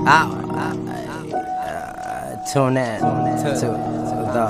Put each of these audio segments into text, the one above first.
Tune in to the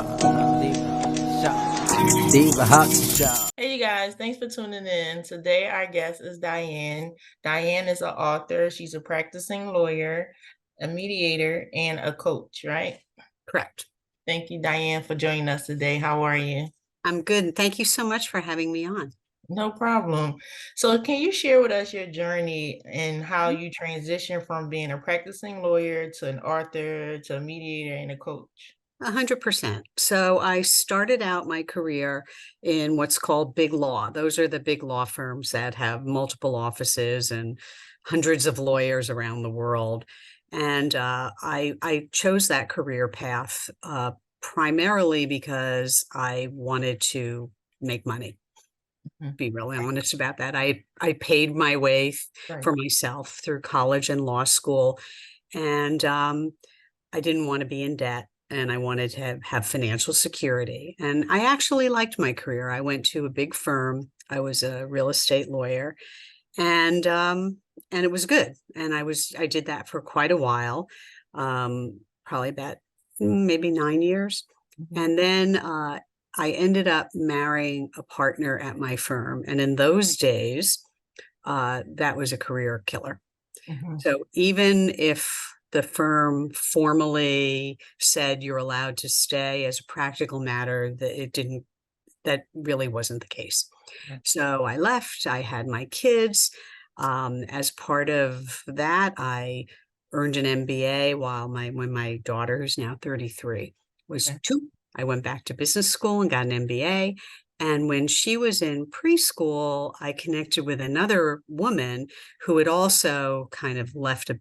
Deep Hot Show. Hey, you guys, thanks for tuning in. Today, our guest is Diane. Diane is an author, she's a practicing lawyer, a mediator, and a coach, right? Correct. Thank you, Diane, for joining us today. How are you? I'm good. Thank you so much for having me on. No problem. So, can you share with us your journey and how you transitioned from being a practicing lawyer to an author to a mediator and a coach? 100%. So I started out my career in what's called big law. Those are the big law firms that have multiple offices and hundreds of lawyers around the world. And I chose that career path primarily because I wanted to make money. Be really honest about that. I paid my way Right. for myself through college and law school, and I didn't want to be in debt, and I wanted to have financial security. And I actually liked my career. I went to a big firm. I was a real estate lawyer, and it was good. And I did that for quite a while, probably about maybe 9 years, and then I ended up marrying a partner at my firm, and in those days, that was a career killer. Mhm. So even if the firm formally said you're allowed to stay, as a practical matter, that really wasn't the case. Right. So I left, I had my kids. As part of that, I earned an MBA when my daughter, who's now 33, was Okay. 2. I went back to business school and got an MBA. And when she was in preschool, I connected with another woman who had also kind of left a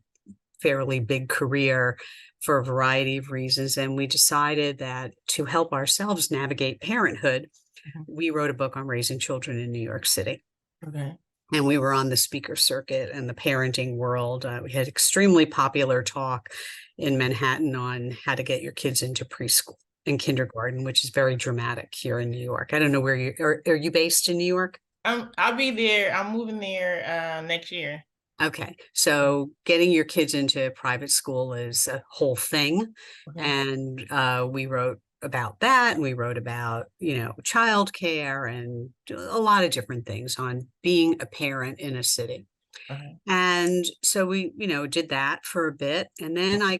fairly big career for a variety of reasons. And we decided that to help ourselves navigate parenthood, Mhm. we wrote a book on raising children in New York City. Okay. And we were on the speaker circuit and the parenting world. We had extremely popular talk in Manhattan on how to get your kids into preschool and kindergarten, which is very dramatic here in New York. I don't know where are you based in New York? I'll be there. I'm moving there next year. Okay, so getting your kids into private school is a whole thing. Okay. And we wrote about that, and we wrote about, childcare and a lot of different things on being a parent in a city. Okay. And so we, did that for a bit. And then I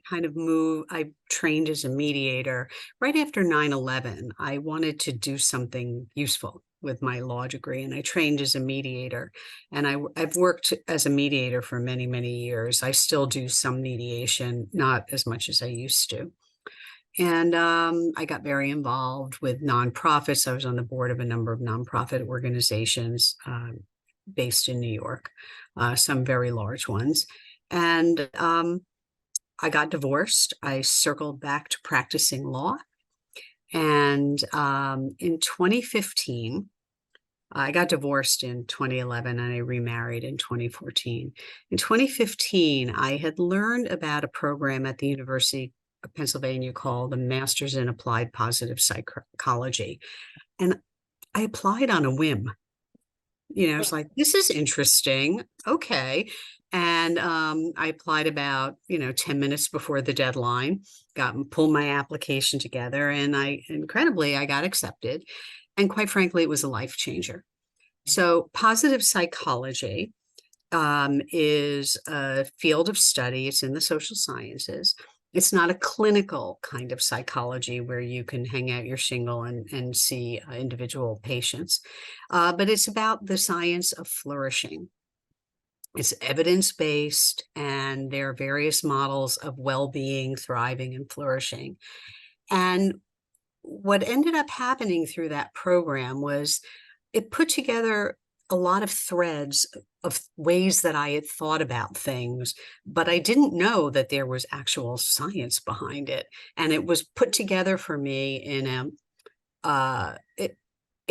trained as a mediator right after 9/11. I wanted to do something useful with my law degree, and I trained as a mediator. And I've worked as a mediator for many, many years. I still do some mediation, not as much as I used to. And I got very involved with nonprofits. I was on the board of a number of nonprofit organizations based in New York, some very large ones. And I got divorced. I circled back to practicing law. And in 2015, I got divorced in 2011 and I remarried in 2014. In 2015, I had learned about a program at the University of Pennsylvania called the Masters in Applied Positive Psychology. And I applied on a whim. It's like, this is interesting. Okay. And I applied about, 10 minutes before the deadline, pulled my application together, and I got accepted. And quite frankly, it was a life changer. So positive psychology is a field of study. It's in the social sciences. It's not a clinical kind of psychology where you can hang out your shingle and see individual patients, but it's about the science of flourishing. It's evidence-based, and there are various models of well-being, thriving, and flourishing. And what ended up happening through that program was it put together a lot of threads of ways that I had thought about things, but I didn't know that there was actual science behind it. And it was put together for me in it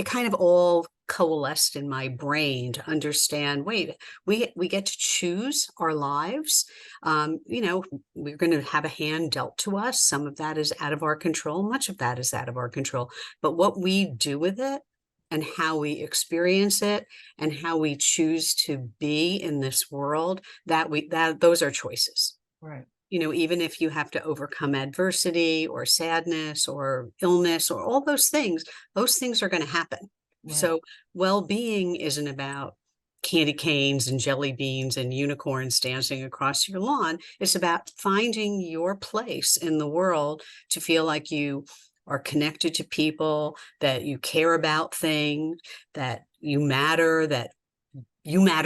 kind of all coalesced in my brain to understand, wait, we get to choose our lives. We're going to have a hand dealt to us. Some of that is out of our control. Much of that is out of our control. But what we do with it and how we experience it and how we choose to be in this world, that those are choices. Right. you know, even if you have to overcome adversity or sadness or illness or all those things are going to happen. Right. So well-being isn't about candy canes and jelly beans and unicorns dancing across your lawn. It's about finding your place in the world to feel like you are connected to people, that you care about things, that you matter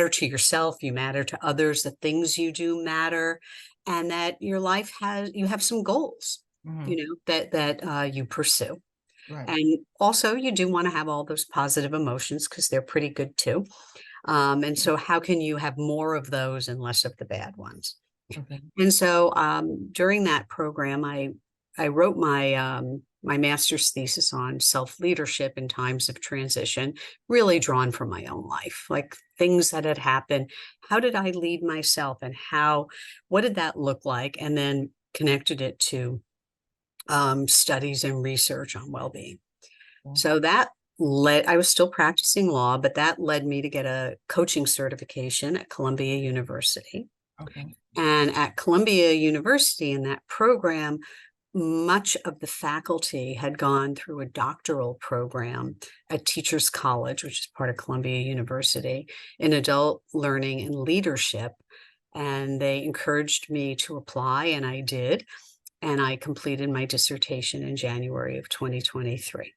to yourself, you matter to others, the things you do matter, and that your life you have some goals, you know, that you pursue. Right. And also you do want to have all those positive emotions because they're pretty good too. And so how can you have more of those and less of the bad ones? Okay. And so during that program, I wrote my master's thesis on self-leadership in times of transition, really drawn from my own life, like things that had happened. How did I lead myself, and what did that look like? And then connected it to studies and research on well-being. Okay. So I was still practicing law, but that led me to get a coaching certification at Columbia University. Okay. And at Columbia University, in that program, much of the faculty had gone through a doctoral program at Teachers College, which is part of Columbia University, in adult learning and leadership. And they encouraged me to apply, and I did. And I completed my dissertation in January of 2023.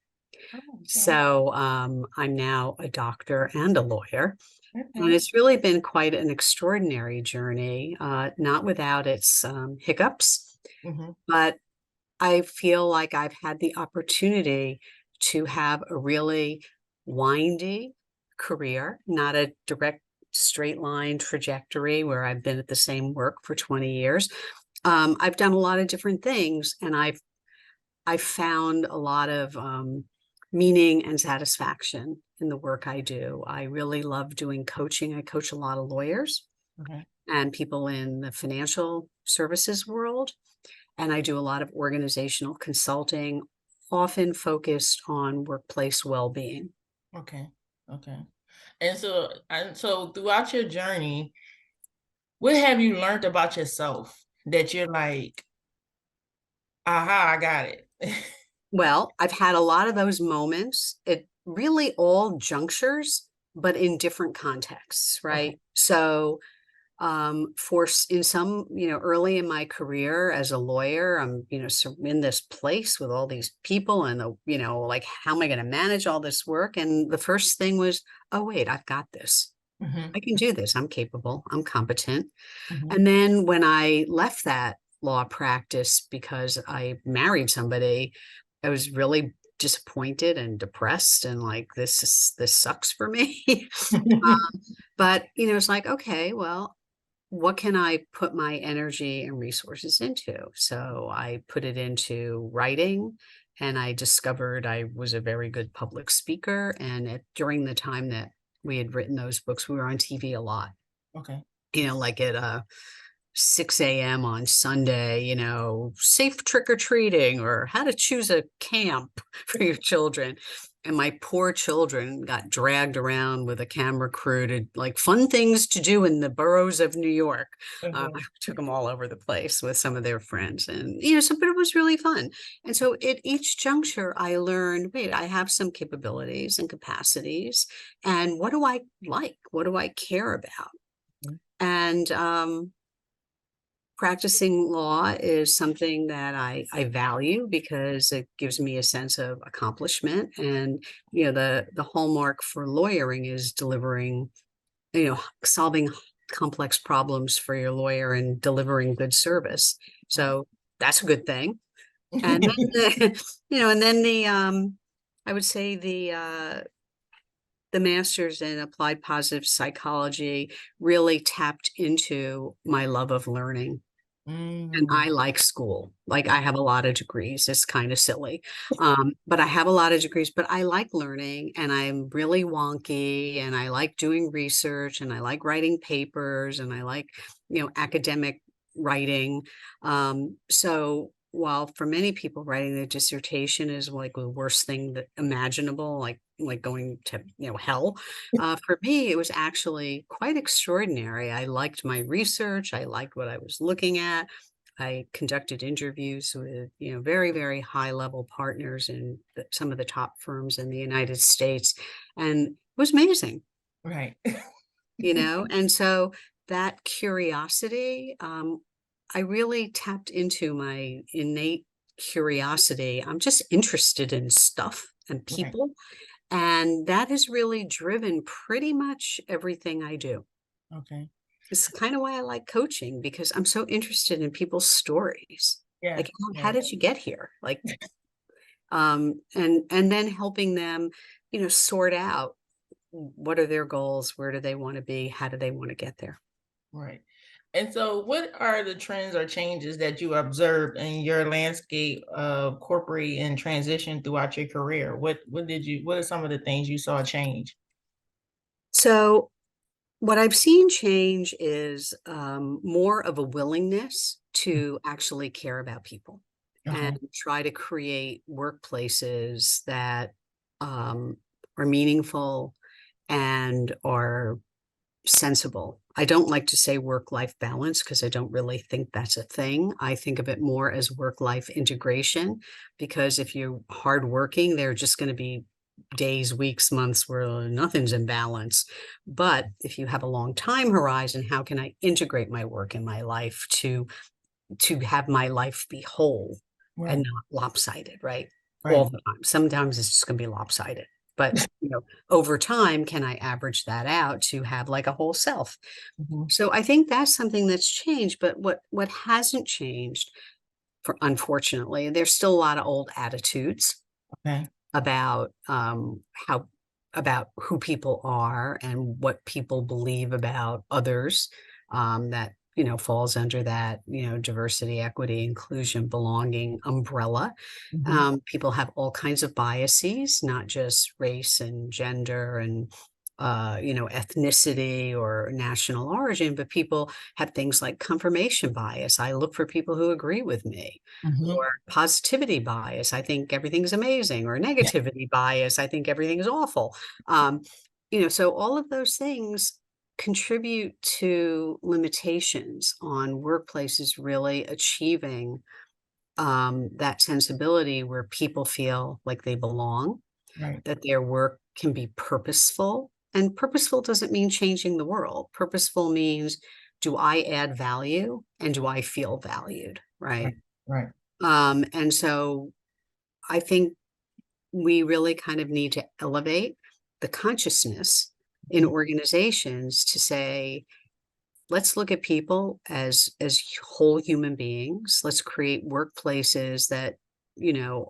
Oh, okay. So I'm now a doctor and a lawyer. And Okay. it's really been quite an extraordinary journey, not without its hiccups, but I feel like I've had the opportunity to have a really windy career, not a direct straight line trajectory where I've been at the same work for 20 years. I've done a lot of different things, and I've found a lot of meaning and satisfaction in the work I do. I really love doing coaching. I coach a lot of lawyers and people in the financial services world. And I do a lot of organizational consulting, often focused on workplace well-being. Okay. Okay. And so throughout your journey, what have you learned about yourself that you're like, aha, I got it? Well, I've had a lot of those moments. It really all junctures, but in different contexts, right? Okay. So in some, early in my career as a lawyer, I'm, in this place with all these people and like, how am I going to manage all this work? And the first thing was, oh, wait, I've got this. I can do this. I'm capable. I'm competent. And then when I left that law practice because I married somebody, I was really disappointed and depressed and like, this sucks for me. But, it's like, okay, well, what can I put my energy and resources into? So I put it into writing, and I discovered I was a very good public speaker. And during the time that we had written those books, we were on TV a lot. Okay. Like at 6 a.m. on Sunday, safe trick-or-treating, or how to choose a camp for your children. And my poor children got dragged around with a camera crew to like fun things to do in the boroughs of New York. I took them all over the place with some of their friends, and, but it was really fun. And so at each juncture, I learned, wait, I have some capabilities and capacities. And what do I like? What do I care about? And practicing law is something that I value because it gives me a sense of accomplishment. And, the hallmark for lawyering is delivering, solving complex problems for your lawyer and delivering good service. So that's a good thing. And then I would say the master's in applied positive psychology really tapped into my love of learning. And I like school. Like, I have a lot of degrees. It's kind of silly. But I have a lot of degrees, but I like learning, and I'm really wonky, and I like doing research, and I like writing papers, and I like, academic writing. So while for many people writing their dissertation is like the worst thing that imaginable, like going to hell, for me it was actually quite extraordinary. I liked my research. I liked what I was looking at. I conducted interviews with, very, very high level partners in some of the top firms in the United States. And it was amazing, Right. and so that curiosity, I really tapped into my innate curiosity. I'm just interested in stuff and Right. people. And that has really driven pretty much everything I do. Okay. It's kind of why I like coaching, because I'm so interested in people's stories. Yeah. Like, how did you get here? Like, and then helping them, sort out what are their goals, where do they want to be, how do they want to get there. Right. And so what are the trends or changes that you observed in your landscape of corporate and transition throughout your career? What are some of the things you saw change? So what I've seen change is more of a willingness to actually care about people Okay. and try to create workplaces that are meaningful and are sensible. I don't like to say work-life balance because I don't really think that's a thing. I think of it more as work-life integration, because if you're hardworking, there are just going to be days, weeks, months where nothing's in balance. But if you have a long time horizon, how can I integrate my work in my life to have my life be whole and Right. not lopsided, right? Right. All the time. Sometimes it's just going to be lopsided. But over time, can I average that out to have like a whole self? Mhm. So I think that's something that's changed. But what hasn't changed, unfortunately, there's still a lot of old attitudes Okay. about about who people are and what people believe about others, that falls under that diversity, equity, inclusion, belonging umbrella. Mhm. People have all kinds of biases, not just race and gender and ethnicity or national origin, but people have things like confirmation bias. I look for people who agree with me. Mhm. Or positivity bias. I think everything's amazing. Or negativity bias. I think everything is awful. So all of those things contribute to limitations on workplaces really achieving that sensibility where people feel like they belong, Right. that their work can be purposeful. And purposeful doesn't mean changing the world. Purposeful means, do I add value and do I feel valued? Right. Right. Right. And so I think we really kind of need to elevate the consciousness in Mhm. organizations to say, let's look at people as whole human beings. Let's create workplaces that,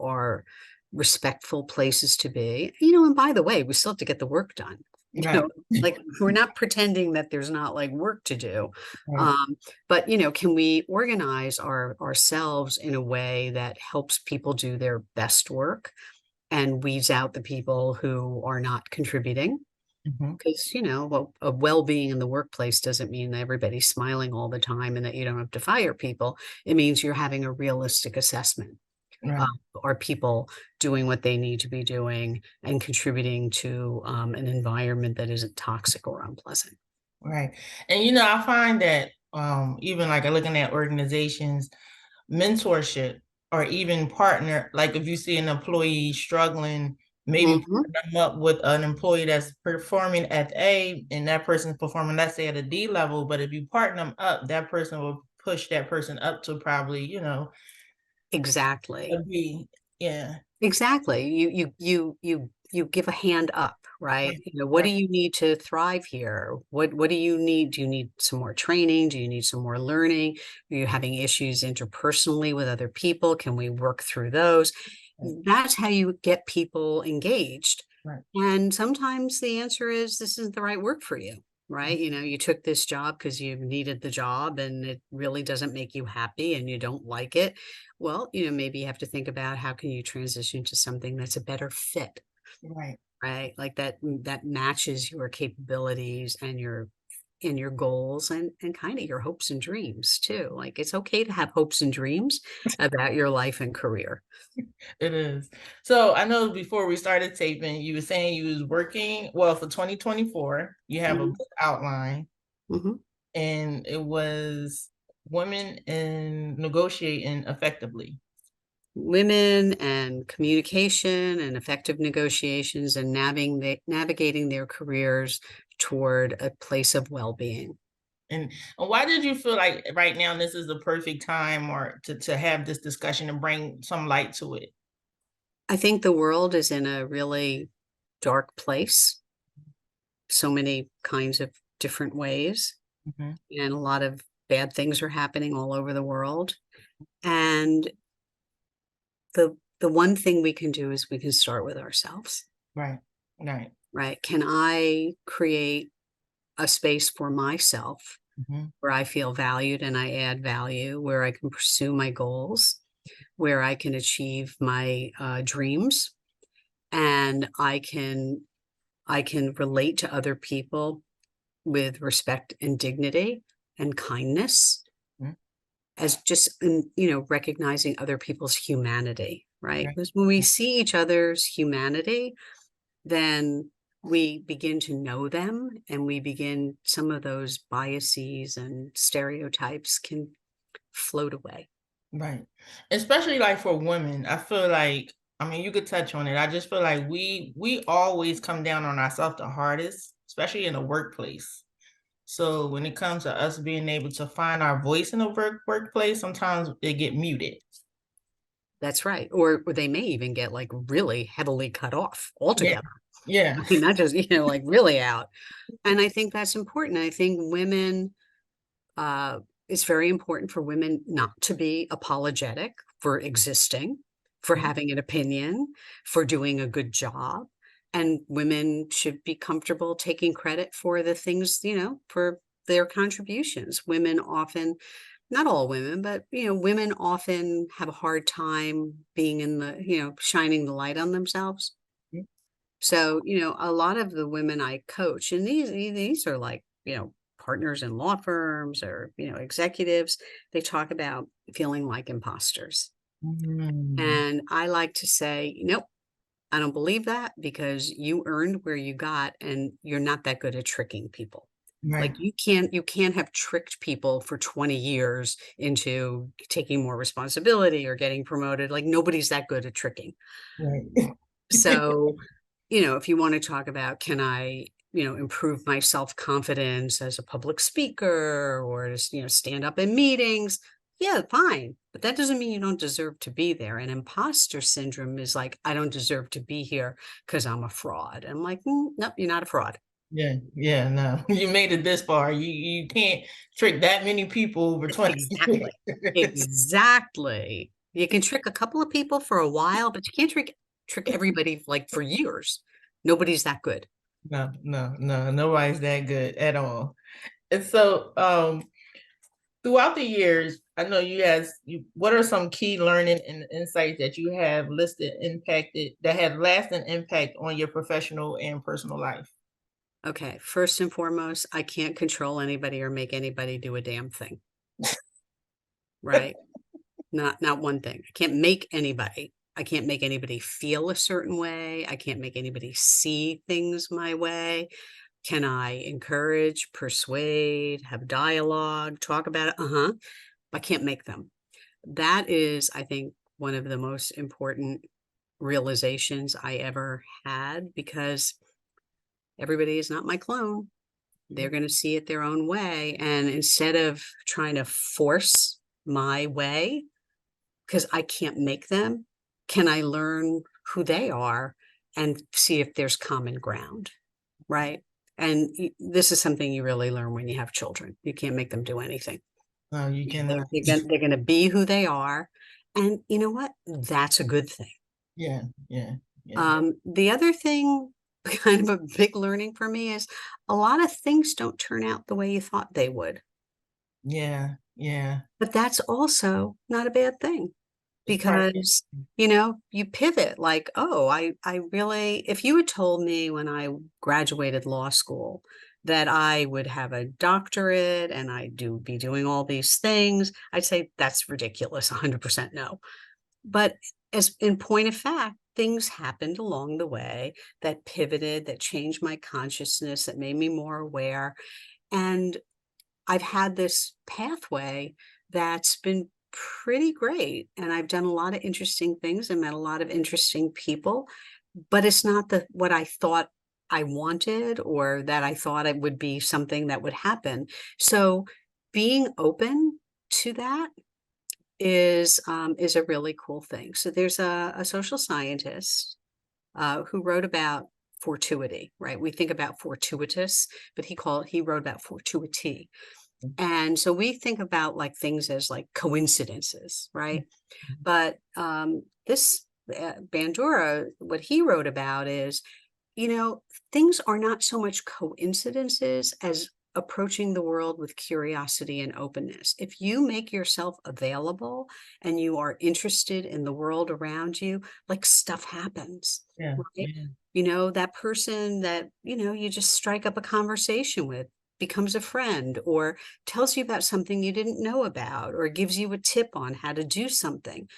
are respectful places to be. And by the way, we still have to get the work done. Right. Like, we're not pretending that there's not like work to do. Right. But can we organize ourselves in a way that helps people do their best work and weeds out the people who are not contributing? Mhm. Because, a well-being in the workplace doesn't mean that everybody's smiling all the time and that you don't have to fire people. It means you're having a realistic assessment. Right. Are people doing what they need to be doing and contributing to an environment that isn't toxic or unpleasant? Right. And I find that even like looking at organizations, mentorship or even partner, like if you see an employee struggling, maybe Mhm. partner them up with an employee that's performing at A and that person's performing, let's say, at a D level, but if you partner them up, that person will push that person up to probably, a Exactly. B. Yeah. Exactly. You give a hand up, right? Right. What do Right. you need to thrive here? What do you need? Do you need some more training? Do you need some more learning? Are you having issues interpersonally with other people? Can we work through those? Right. That's how you get people engaged. Right. And sometimes the answer is this isn't the right work for you, right? You took this job because you needed the job and it really doesn't make you happy and you don't like it. Well, maybe you have to think about how can you transition to something that's a better fit, Right. right? Like that matches your capabilities and your goals and kind of your hopes and dreams too. Like, it's okay to have hopes and dreams about your life and career. It is. So I know before we started taping, you were saying you was working, well, for 2024, you have a Mhm. book outline Mhm. and it was women in negotiating effectively. Women and communication and effective negotiations and navigating their careers toward a place of well-being. And why did you feel like right now this is the perfect time or to have this discussion and bring some light to it? I think the world is in a really dark place, so many kinds of different ways, Mhm. and a lot of bad things are happening all over the world. And the one thing we can do is we can start with ourselves, Right, right. right? Can I create a space for myself Mhm. where I feel valued and I add value, where I can pursue my goals, where I can achieve my dreams, and I can relate to other people with respect and dignity and kindness, Mhm. as just recognizing other people's humanity, right? Right. Because when we see each other's humanity, then we begin to know them, and we begin, some of those biases and stereotypes can float away. Right. Especially like for women, I feel like, I mean, you could touch on it. I just feel like we always come down on ourselves the hardest, especially in the workplace. So when it comes to us being able to find our voice in the workplace, sometimes they get muted. That's right. Or they may even get like really heavily cut off Yeah. altogether. Yeah. I mean, not just, like really out. And I think that's important. I think women, it's very important for women not to be apologetic for existing, for Mhm. having an opinion, for doing a good job. And women should be comfortable taking credit for the things, for their contributions. Women often, not all women, but, women often have a hard time being in the, shining the light on themselves. Mhm. So, a lot of the women I coach, and these are like, partners in law firms or, executives, they talk about feeling like imposters. Mm. And I like to say, nope, I don't believe that, because you earned where you got, and you're not that good at tricking people. Like Right. you can't have tricked people for 20 years into taking more responsibility or getting promoted. Like nobody's that good at tricking. Right. So, if you want to talk about, can I, improve my self-confidence as a public speaker, or just, stand up in meetings? Yeah, fine. But that doesn't mean you don't deserve to be there. And imposter syndrome is like, I don't deserve to be here because I'm a fraud. And I'm like, nope, you're not a fraud. Yeah, yeah, no. You made it this far. You can't trick that many people over 20 Exactly. years. Exactly. You can trick a couple of people for a while, but you can't trick everybody like for years. Nobody's that good. No, no, no, nobody's that good at all. And so, throughout the years, I know what are some key learning and insights that you have impacted, that have lasting impact on your professional and personal life? Okay, first and foremost, I can't control anybody or make anybody do a damn thing, right? Not one thing. I can't make anybody. I can't make anybody feel a certain way. I can't make anybody see things my way. Can I encourage, persuade, have dialogue, talk about it? I can't make them. That is, I think, one of the most important realizations I ever had, because everybody is not my clone. They're going to see it their own way. And instead of trying to force my way, because I can't make them, can I learn who they are and see if there's common ground, right? And this is something you really learn when you have children. You can't make them do anything. No, you cannot. They're gonna be who they are. And you know what? That's a good thing. Yeah, yeah, yeah, The other thing, kind of a big learning for me, is a lot of things don't turn out the way you thought they would. yeah, yeah. But that's also not a bad thing, It's part of because, you pivot like, oh, I really, if you had told me when I graduated law school that I would have a doctorate and be doing all these things, I'd say that's ridiculous. 100% no. But as in point of fact, things happened along the way that pivoted, that changed my consciousness, that made me more aware. And I've had this pathway that's been pretty great. And I've done a lot of interesting things and met a lot of interesting people, but it's not what I thought I wanted, or that I thought it would be something that would happen. So being open to that is a really cool thing. So there's a social scientist who wrote about fortuity, right? We think about fortuitous, but he wrote about fortuity. And so we think about like things as like coincidences, right? But this Bandura, what he wrote about is, things are not so much coincidences as approaching the world with curiosity and openness. If you make yourself available and you are interested in the world around you, like stuff happens. Yeah. Right? Yeah. That person that, you just strike up a conversation with becomes a friend, or tells you about something you didn't know about, or gives you a tip on how to do something.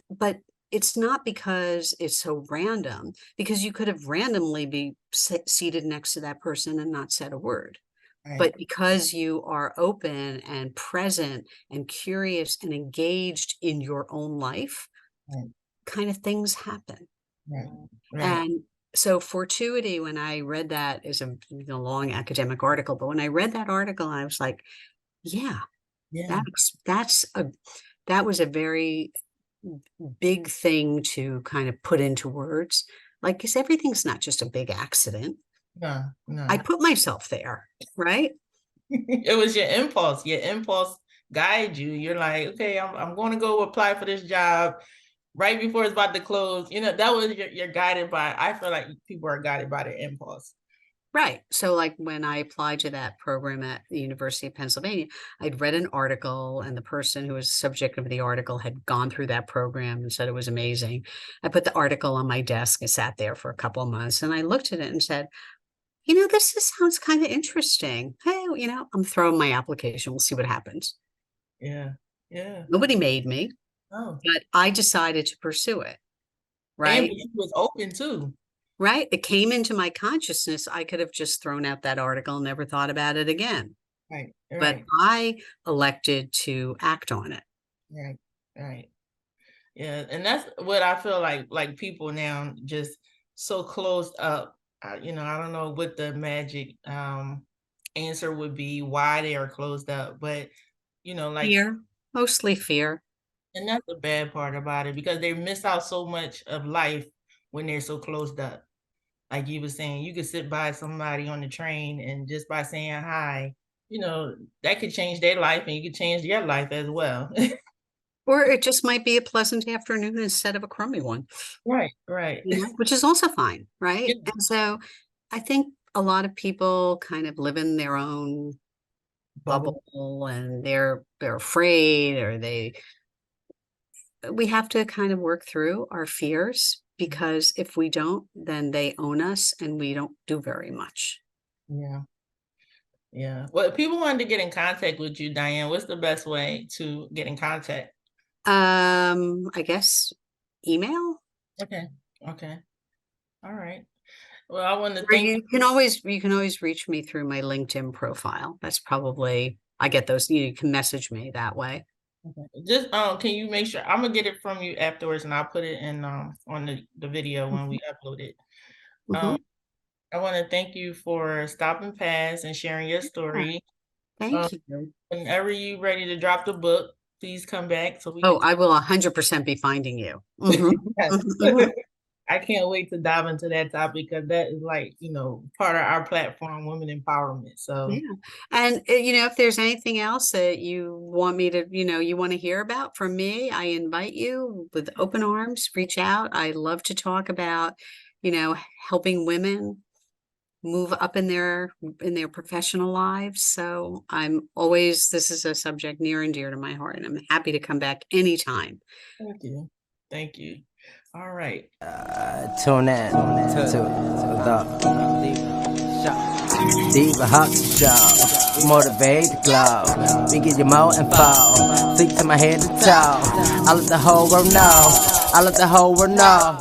But it's not because it's so random, because you could have randomly be seated next to that person and not said a word. Right. But because you are open and present and curious and engaged in your own life, Right. kind of things happen. Right. Right. And so fortuity, when I read that, is a long academic article, but when I read that article, I was like, yeah, Yeah. that was a very big thing to kind of put into words. Like, because everything's not just a big accident. No, no. I put myself there, right? It was your impulse. Your impulse guided you. You're like, okay, I'm going to go apply for this job right before it's about to close. That was you're guided by. I feel like people are guided by their impulse. Right. So like when I applied to that program at the University of Pennsylvania, I'd read an article, and the person who was subject of the article had gone through that program and said it was amazing. I put the article on my desk and sat there for a couple of months, and I looked at it and said, sounds kind of interesting. Hey, I'm throwing my application. We'll see what happens. Yeah. Yeah. Nobody made me, Oh. but I decided to pursue it. Right. And it was open too. Right. It came into my consciousness. I could have just thrown out that article and never thought about it again. Right. But Right. I elected to act on it. Right. Right. Yeah. And that's what I feel like people now just so closed up. I don't know what the magic answer would be, why they are closed up, but like Fear, mostly fear. and that's the bad part about it, because they miss out so much of life when they're so closed up. Like you were saying, you could sit by somebody on the train, and just by saying hi, that could change their life, and you could change your life as well. Or it just might be a pleasant afternoon instead of a crummy one. Right, right. Which is also fine, right? Yeah. And so I think a lot of people kind of live in their own bubble, and they're afraid, or we have to kind of work through our fears, because if we don't, then they own us and we don't do very much. Yeah. Yeah. Well, if people wanted to get in contact with you, Diane, what's the best way to get in contact? I guess email. Okay. Okay. All right. Well, I want to Or thank you can always reach me through my LinkedIn profile. That's probably, I get those, you can message me that way. Okay. Just can you make sure I'm gonna get it from you afterwards, and I'll put it in on the video when we upload it. Mhm. I want to thank you for stopping past and sharing your story. Thank you. Whenever you're ready to drop the book, please come back so we Oh, can. I will 100% be finding you. Mhm. Yes. Mhm. I can't wait to dive into that topic, because that is part of our platform, women empowerment. So Yeah. And if there's anything else that you want me to, you want to hear about from me, I invite you with open arms, reach out. I love to talk about, helping women move up in their professional lives. So this is a subject near and dear to my heart, and I'm happy to come back anytime. thank you. Thank you. All right. Tune in to the Diva Hot Show. Motivate the glow. We give you more info. Think to my head to toe. I let the whole world know. I let the whole world know.